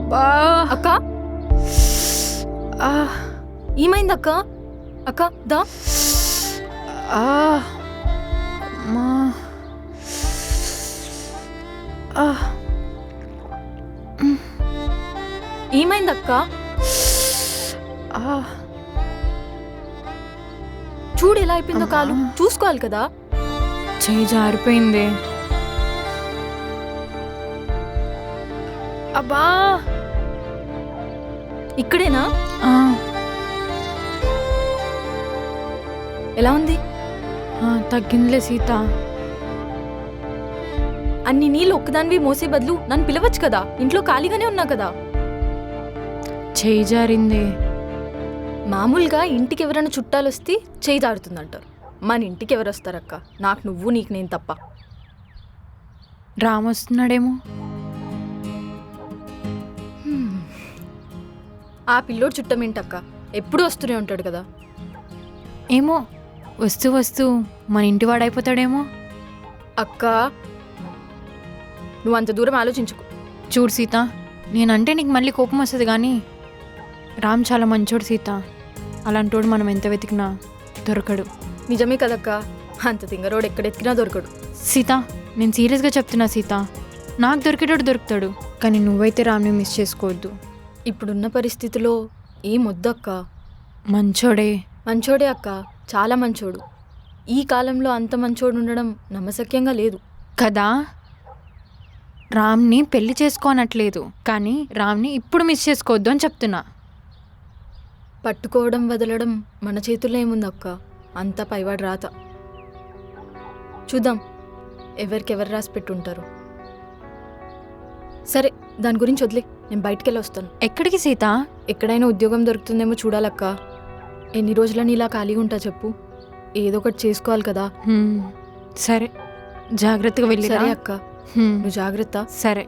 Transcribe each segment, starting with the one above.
అబ్బా అక్క ఏమైంది అక్క? అక్క దా. అమ్మా ఏమైంది అక్క? చూడు ఎలా అయిపోయిందో కాలు. చూసుకోవాలి కదా. చేయి జారిపోయింది. అబ్బా ఇక్కడేనా? ఎలా ఉంది? తగ్గిందిలే సీత. అన్ని నీళ్ళు ఒక్కదానివి మోసే బదులు నన్ను పిలవచ్చు కదా. ఇంట్లో ఖాళీగానే ఉన్నా కదా. చేయి జారింది. మామూలుగా ఇంటికి ఎవరైనా చుట్టాలు వస్తే చేయి జారుతుందంటారు. మన ఇంటికి ఎవరు వస్తారక్క? నాకు నువ్వు, నీకు నేను తప్ప. రామ్ వస్తున్నాడేమో. ఆ పిల్లోడు చుట్టమేంటక్క? ఎప్పుడు వస్తూనే ఉంటాడు కదా. ఏమో వస్తూ వస్తూ మన ఇంటి వాడైపోతాడేమో. అక్క నువ్వు అంత దూరం ఆలోచించుకో. చూడు సీత, నేనంటే నీకు మళ్ళీ కోపం వస్తుంది కానీ రామ్ చాలా మంచోడు సీత. అలాంటోడు మనం ఎంత వెతికినా దొరకడు. నిజమే కదక్క. అంత తింగరోడు ఎక్కడెత్తికినా దొరకడు. సీత, నేను సీరియస్గా చెప్తున్నా సీత. నాకు దొరికేటోడు దొరుకుతాడు కానీ నువ్వైతే రామ్ని మిస్ చేసుకోవద్దు. ఇప్పుడున్న పరిస్థితిలో ఏం వద్దక్క. మంచోడే. మంచోడే అక్క, చాలా మంచోడు. ఈ కాలంలో అంత మంచోడు ఉండడం నమ్మశక్యంగా లేదు కదా. రామ్ని పెళ్లి చేసుకోనట్లేదు కానీ రామ్ని ఇప్పుడు మిస్ చేసుకోవద్దు అని చెప్తున్నా. పట్టుకోవడం వదలడం మన చేతుల్లో ఏముందక్క. అంతా పైవాడు రాత. చూద్దాం ఎవరికెవరు రాసి పెట్టుంటారు. సరే దాని గురించి వదిలే, నేను బయటికెళ్ళి వస్తాను. ఎక్కడికి సీత? ఎక్కడైనా ఉద్యోగం దొరుకుతుందేమో చూడాలక్క. ఎన్ని రోజులని ఇలా ఖాళీగా ఉంటా చెప్పు. ఏదో ఒకటి చేసుకోవాలి కదా. సరే జాగ్రత్తగా వెళ్ళి. సరే అక్క, నువ్వు జాగ్రత్త. సరే.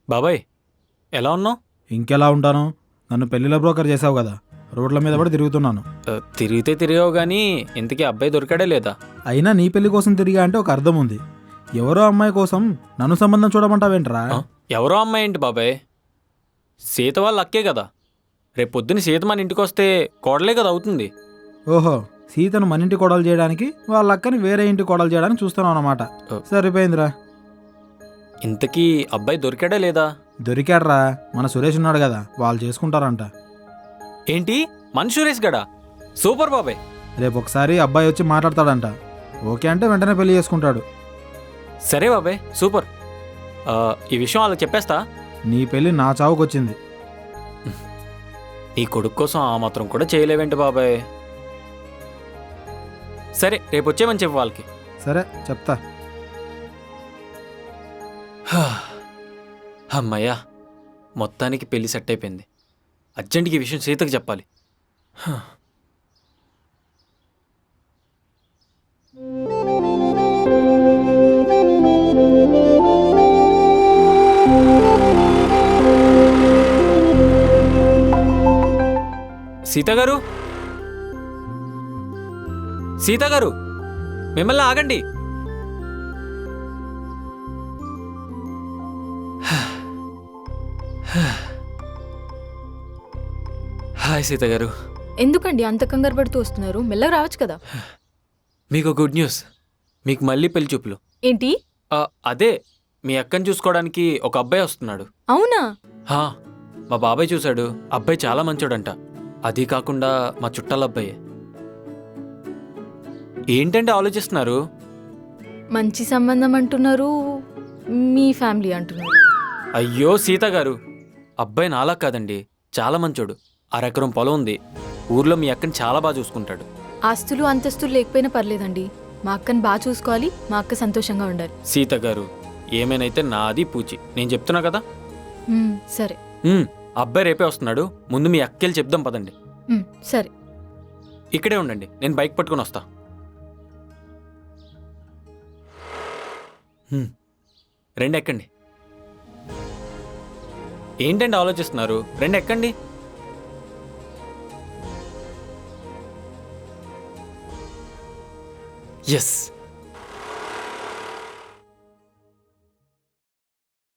బాబాయ్ ఎలా ఉన్నావు? ఇంకెలా ఉంటాను? నన్ను పెళ్లిలో బ్రోకర్ చేసావు కదా, రోడ్ల మీద పడి తిరుగుతున్నాను. తిరిగావు కానీ ఇంతకీ అబ్బాయి దొరికాడే లేదా? అయినా నీ పెళ్లి కోసం తిరిగా అంటే ఒక అర్థం ఉంది. ఎవరో అమ్మాయి కోసం నన్ను సంబంధం చూడమంటావేంట్రా? ఎవరో అమ్మాయి ఏంటి బాబాయ్? సీత వాళ్ళ అక్కే కదా. రేపు పొద్దున్న సీత మన ఇంటికి వస్తే కోడలే కదా అవుతుంది. ఓహో, సీతను మన ఇంటి కోడలు చేయడానికి వాళ్ళ అక్కని వేరే ఇంటి కోడలు చేయడానికి చూస్తున్నావు అన్నమాట. సరిపోయిందిరా. ఇంతకీ అబ్బాయి దొరికాడా లేదా? దొరికాడ్రా, మన సురేష్ ఉన్నాడు కదా, వాళ్ళు చేసుకుంటారంట. ఏంటి మన సురేష్ గడా? సూపర్ బాబాయ్. రేపు ఒకసారి అబ్బాయి వచ్చి మాట్లాడతాడంట. ఓకే అంటే వెంటనే పెళ్లి చేసుకుంటాడు. సరే బాబాయ్ సూపర్. ఈ విషయం వాళ్ళకి చెప్పేస్తా. నీ పెళ్లి నా చావుకొచ్చింది. నీ కొడుకు కోసం ఆ మాత్రం కూడా చేయలేవేంటి బాబాయ్? సరే రేపు వచ్చేమని చెప్పు వాళ్ళకి. సరే చెప్తా. అమ్మయ్యా, మొత్తానికి పెళ్లి సెట్ అయిపోయింది. అర్జెంట్గా ఈ విషయం సీతకు చెప్పాలి. సీతగారు, సీతగారు, మిమ్మల్ని ఆగండి. హాయ్ సీత గారు. ఎందుకండి అంత కంగారు పడుతూ వస్తున్నారు? మెల్లగా రావచ్చు కదా. మీకు గుడ్ న్యూస్. మీకు మళ్ళీ పెళ్లి చూపులు. ఏంటి? అదే మీ అక్కని చూసుకోవడానికి ఒక అబ్బాయి వస్తున్నాడు. అవునా? మా బాబాయ్ చూశాడు. అబ్బాయి చాలా మంచోడంట. అది కాకుండా మా చుట్టాల అబ్బాయే. ఏంటంటే ఆలోచిస్తున్నారు? మంచి సంబంధం అంటున్నారు, మీ ఫ్యామిలీ అంటున్నారు. అయ్యో సీత గారు, అబ్బాయి నాలా కాదండి, చాలా మంచోడు. 1 ఎకరం పొలం ఉంది. ఊర్లో మీ అక్కని చాలా బాగా చూసుకుంటాడు. ఆస్తులు అంతస్తులు లేకపోయినా పర్లేదండి, మా అక్కని బాగా చూసుకోవాలి, మా అక్క సంతోషంగా ఉండాలి. సీత గారు, ఏమైనైతే నాది పూచి. నేను చెప్తున్నా కదా. సరే. అబ్బాయి రేపే వస్తున్నాడు. ముందు మీ అక్కెళ్ళి చెప్దాం పదండి. సరే ఇక్కడే ఉండండి, నేను బైక్ పట్టుకొని వస్తా. రెండు ఎక్కండి. ఏంటండి ఆలోచిస్తున్నారు? రెండు ఎక్కండి. ఎస్.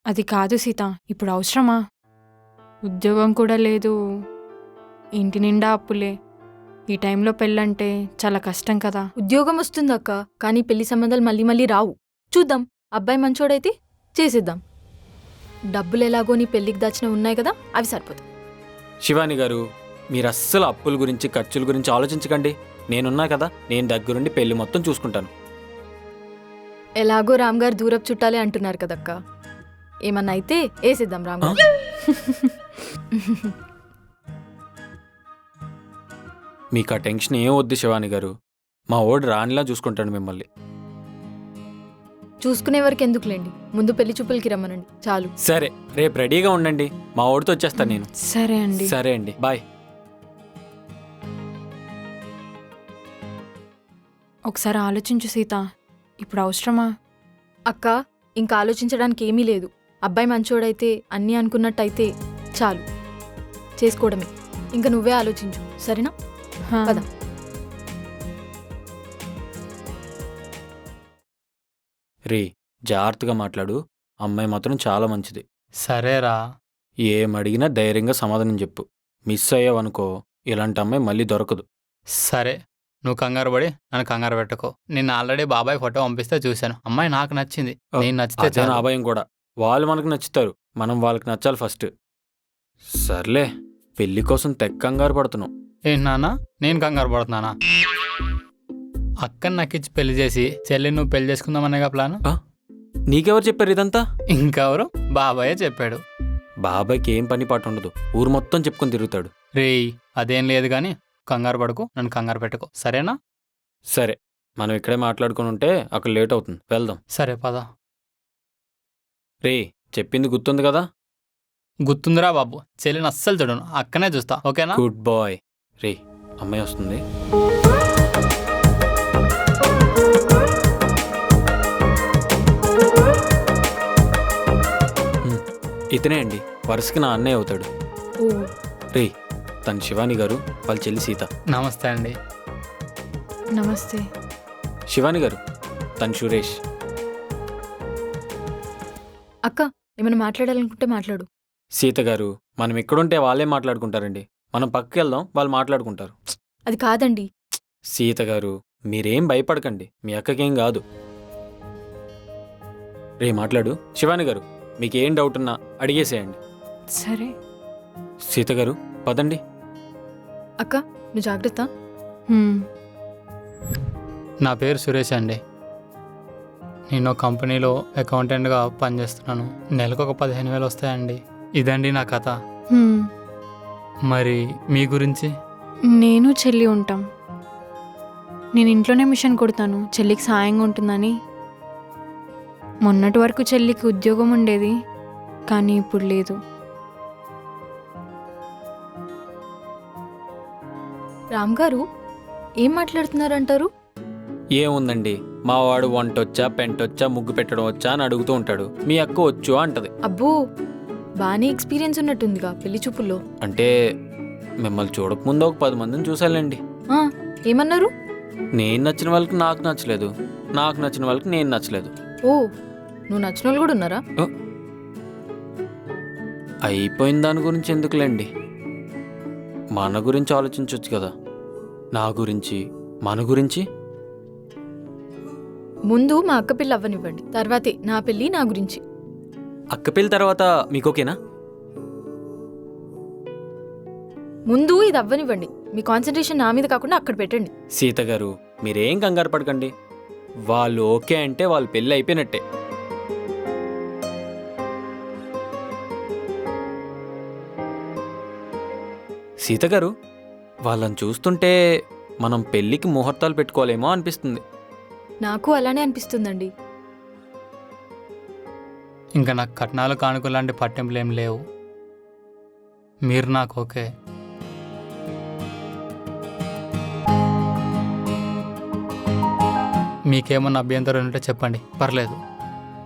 అది కాదు సీత, ఇప్పుడు అవసరమా? ఉద్యోగం కూడా లేదు, ఇంటి నిండా అప్పులే. ఈ టైంలో పెళ్ళంటే చాలా కష్టం కదా. ఉద్యోగం వస్తుంది అక్క, కానీ పెళ్లి సంబంధాలు మళ్ళీ మళ్ళీ రావు. చూద్దాం, అబ్బాయి మంచోడైతే చేసేద్దాం. డబ్బులు ఎలాగో నీ పెళ్లికి దాచిన ఉన్నాయి కదా, అవి సరిపోతాయి. శివాని గారు, మీరు అస్సలు అప్పుల గురించి ఖర్చుల గురించి ఆలోచించకండి. నేనున్నా కదా, నేను దగ్గరుండి పెళ్లి మొత్తం చూసుకుంటాను. ఎలాగో రామ్ గారు దూరపు చుట్టాలే అంటున్నారు కదక్క, ఏమన్నా అయితే వేసేద్దాం రామ్ గారు. మీకు ఆ టెన్షన్ ఏం వద్దు శివాని గారు. మా ఓడి రానిలా చూసుకుంటాడు మిమ్మల్ని. చూసుకునే వరకు ఎందుకులేండి, ముందు పెళ్లి చూపులకి రమ్మనండి చాలు. సరే, రేపు రెడీగా ఉండండి, మా ఓడితో వచ్చేస్తాను నేను. సరే అండి. సరే అండి, బాయ్. ఒకసారి ఆలోచించు సీత, ఇప్పుడు అవసరమా? అక్క, ఇంకా ఆలోచించడానికి ఏమీ లేదు. అబ్బాయి మంచోడైతే అన్నీ అనుకున్నట్టయితే చాలు, చేసుకోవడమే. ఇంకా నువ్వే ఆలోచించు, సరేనా? హా. పద. రే, జాగ్రత్తగా మాట్లాడు. అమ్మాయి మాత్రం చాలా మంచిది. సరేరా. ఏం అడిగినా ధైర్యంగా సమాధానం చెప్పు. మిస్ అయ్యావనుకో, ఇలాంటి అమ్మాయి మళ్ళీ దొరకదు. సరే, నువ్వు కంగారు పడి నన్ను కంగారు పెట్టుకో. నిన్న ఆల్రెడీ బాబాయ్ ఫోటో పంపిస్తే చూశాను. అమ్మాయి నాకు నచ్చింది. నేను నచ్చితే అదే నా చాలు. భయం కూడా. వాళ్ళు మనకు నచ్చుతారు, మనం వాళ్ళకి నచ్చాలి ఫస్ట్. సర్లే, పెళ్లి కోసం తెగ కంగారు పడుతున్నాం. ఏంటి నాన్న, నేను కంగారు పడుతున్నానా? అక్కని నాకిచ్చి పెళ్లి చేసి చెల్లి నువ్వు పెళ్లి చేసుకుందామనేగా ప్లాన్. నీకెవరు చెప్పారు ఇదంతా? ఇంకెవరు? బాబాయే చెప్పాడు. బాబాయ్కి ఏం పని పాటు ఉండదు, ఊరు మొత్తం చెప్పుకొని తిరుగుతాడు. రేయ్, అదేం లేదు కానీ కంగారు పడుకో, నన్ను కంగారు పెట్టుకో, సరేనా? సరే, మనం ఇక్కడే మాట్లాడుకుని ఉంటే అక్కడ లేట్ అవుతుంది, వెళ్దాం. సరే పద. రే, చెప్పింది గుర్తుంది కదా? గుర్తుందిరా బాబు, చెల్లిని అస్సలు చూడను, అక్కనే చూస్తా, ఓకేనా? Good bye. రే, అమ్మాయి వస్తుంది. ఇతనే అండి, వరుసకి నా అన్నయ్య అవుతాడు. ఓ, రే, తను శివాని గారు, వాళ్ళ చెల్లి సీత. నమస్తే అండి. నమస్తే. శివాని గారు, తను సురేష్. అక్క, ఏమైనా మాట్లాడాలనుకుంటే మాట్లాడు. సీత గారు, మనం ఎక్కడుంటే వాళ్ళే మాట్లాడుకుంటారండి. మనం పక్కకి వెళ్దాం, వాళ్ళు మాట్లాడుకుంటారు. అది కాదండి. సీత గారు, మీరేం భయపడకండి, మీ అక్కకేం కాదు. రే, మాట్లాడు. శివాని గారు, మీకేం డౌట్ ఉన్నా అడిగేసేయండి. సరే. సీత గారు, పదండి. అక్క, నువ్వు జాగ్రత్త. హ్మ్. నా పేరు సురేష్ అండి. నేను కంపెనీలో అకౌంటెంట్గా పనిచేస్తున్నాను. నెలకు ఒక 15,000 వస్తాయండి. ఇదండి నా కథ. హ్మ్. మరి మీ గురించి? నేను చెల్లి ఉంటాం. నేను ఇంట్లోనే మిషన్ కుడతాను, చెల్లికి సాయంగా ఉంటుందని. మొన్నటి వరకు చెల్లికి ఉద్యోగం ఉండేది, కానీ ఇప్పుడు లేదు. రామ్ గారు, ఏం మాట్లాడుతున్నారంటారు? ఏముందండి, మా వాడు వంటొచ్చా, పెంటొచ్చా, ముగ్గు పెట్టడం వచ్చా అని అడుగుతూ ఉంటాడు. మీ అక్క వచ్చు అంటది. అబ్బో, బాగానే ఎక్స్పీరియన్స్ ఉన్నట్టుందిగా పెళ్లి చూపుల్లో. అంటే మిమ్మల్ని చూడకముందు ఒక 10 మందిని చూసాలండి. ఆ, ఏమన్నారు? నేను నచ్చిన వాళ్ళకి నాకు నచ్చలేదు, నాకు నచ్చిన వాళ్ళకి నేను నచ్చలేదు. ఓ, నువ్వు నచ్చిన వాళ్ళు కూడా ఉన్నారా? అయిపోయిన దాని గురించి ఎందుకులేండి, మన గురించి ఆలోచించవచ్చు కదా. నా గురించి, మన గురించి. ముందు మా అక్క పెళ్ళి అవ్వనివ్వండి, తర్వాతే నా పెళ్ళి, నా గురించి. అక్క పెళ్ళి తర్వాత మీకు ఓకేనా? ముందు ఇది అవ్వనివ్వండి. మీ కాన్సన్ట్రేషన్ నా మీద కాకుండా అక్కడ పెట్టండి. సీత గారు, మీరేం కంగారు పడకండి. వాళ్ళు ఓకే అంటే వాళ్ళ పెళ్ళి అయిపోయినట్టే. సీత గారు, వాళ్ళని చూస్తుంటే మనం పెళ్ళికి ముహూర్తాలు పెట్టుకోలేమో అనిపిస్తుంది. నాకు అలానే అనిపిస్తుందండి. ఇంకా నాకు కట్నాలు కానుకలు లాంటి పట్టింపులు ఏం లేవు. మీరు నాకు ఓకే. మీకేమన్నా అభ్యంతరం ఉంటే చెప్పండి, పర్లేదు.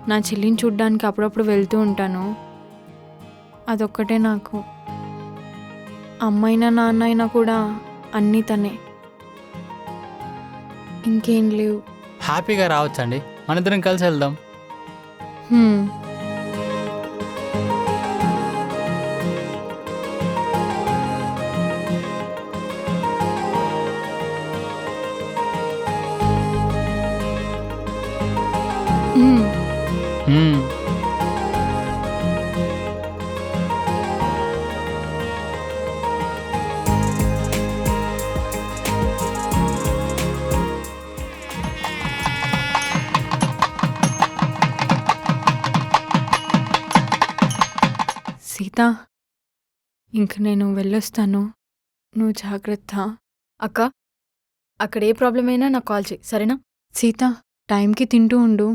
నా చెల్లిని చూడ్డానికి అప్పుడప్పుడు వెళ్తూ ఉంటాను. అదొక్కటే నాకు. అమ్మైనా నాన్న అయినా కూడా అన్నీ తనే. ఇంకేం లేవు. హ్యాపీగా రావచ్చండి, మన ఇద్దరం కలిసి వెళ్దాం. హ్మ్. హ్మ్. మ్మ్. సీత, ఇంక నేను వెళ్ళొస్తాను. నువ్వు జాగ్రత్త. అక్క, అక్కడ ఏ ప్రాబ్లం అయినా నాకు కాల్ చేయి, సరేనా? సీత, టైంకి తింటూ ఉండు.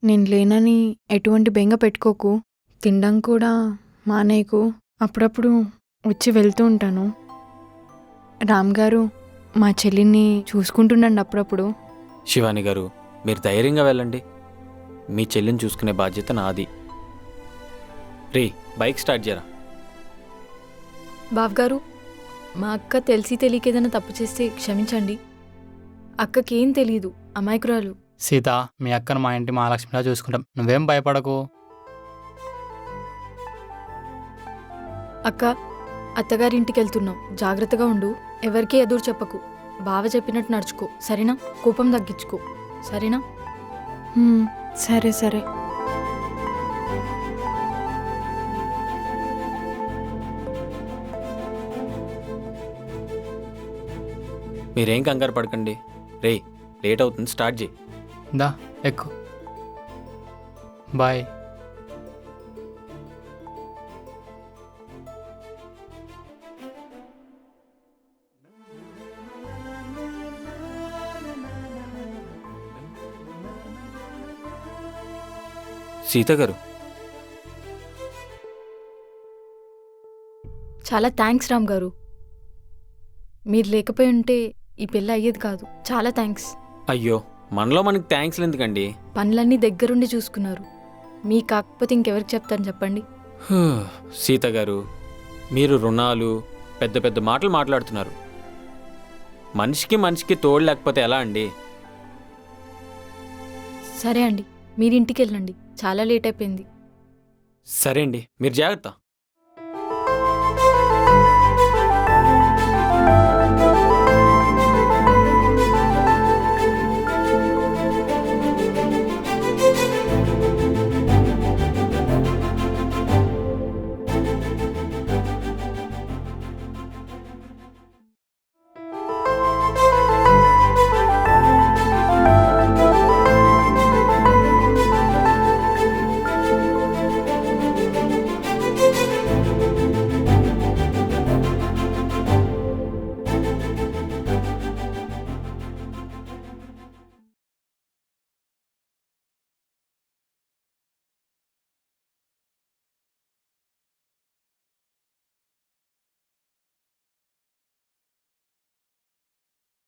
నేను లేనని ఎటువంటి బెంగ పెట్టుకోకు. తినడం కూడా మానేయకు. అప్పుడప్పుడు వచ్చి వెళ్తూ ఉంటాను. రామ్ గారు, మా చెల్లిని చూసుకుంటుండండి అప్పుడప్పుడు. శివాని గారు, మీరు ధైర్యంగా వెళ్ళండి. మీ చెల్లిని చూసుకునే బాధ్యత నాది. రే, బైక్ స్టార్ట్ చేయరా. బావగారు, మా అక్క తెలిసి తెలియక ఏదైనా తప్పు చేస్తే క్షమించండి. అక్కకేం తెలీదు, అమాయకురాలు. సీత, మీ అక్కను మా ఇంటి మహాలక్ష్మిలా చూసుకుంటాం, నువ్వేం భయపడకు. అక్క, అత్తగారింటికి వెళ్తున్నాం, జాగ్రత్తగా ఉండు. ఎవరికీ ఎదురు చెప్పకు. బావ చెప్పినట్టు నడుచుకో, సరేనా? కోపం తగ్గించుకో, సరేనా? హ్మ్, సరే సరే. మీరేం కంగారు పడకండి. రే, లేట్ అవుతుంది, స్టార్ట్ చేయి. దా ఎక్కు. బాయ్. సీత గారు, చాలా థ్యాంక్స్ రామ్ గారు. మీరు లేకపోయి ఉంటే ఈ పెళ్ళి అయ్యేది కాదు. చాలా థ్యాంక్స్. అయ్యో, మనలో మనకి థ్యాంక్స్లు ఎందుకండి? పనులన్నీ దగ్గరుండి చూసుకున్నారు. మీ కాకపోతే ఇంకెవరికి చెప్తాను చెప్పండి? సీత గారు, మీరు రుణాలు, పెద్ద పెద్ద మాటలు మాట్లాడుతున్నారు. మనిషికి మనిషికి తోడు లేకపోతే ఎలా అండి? సరే అండి, మీరింటికి వెళ్ళండి, చాలా లేట్ అయిపోయింది. సరే అండి, మీరు జాగ్రత్త.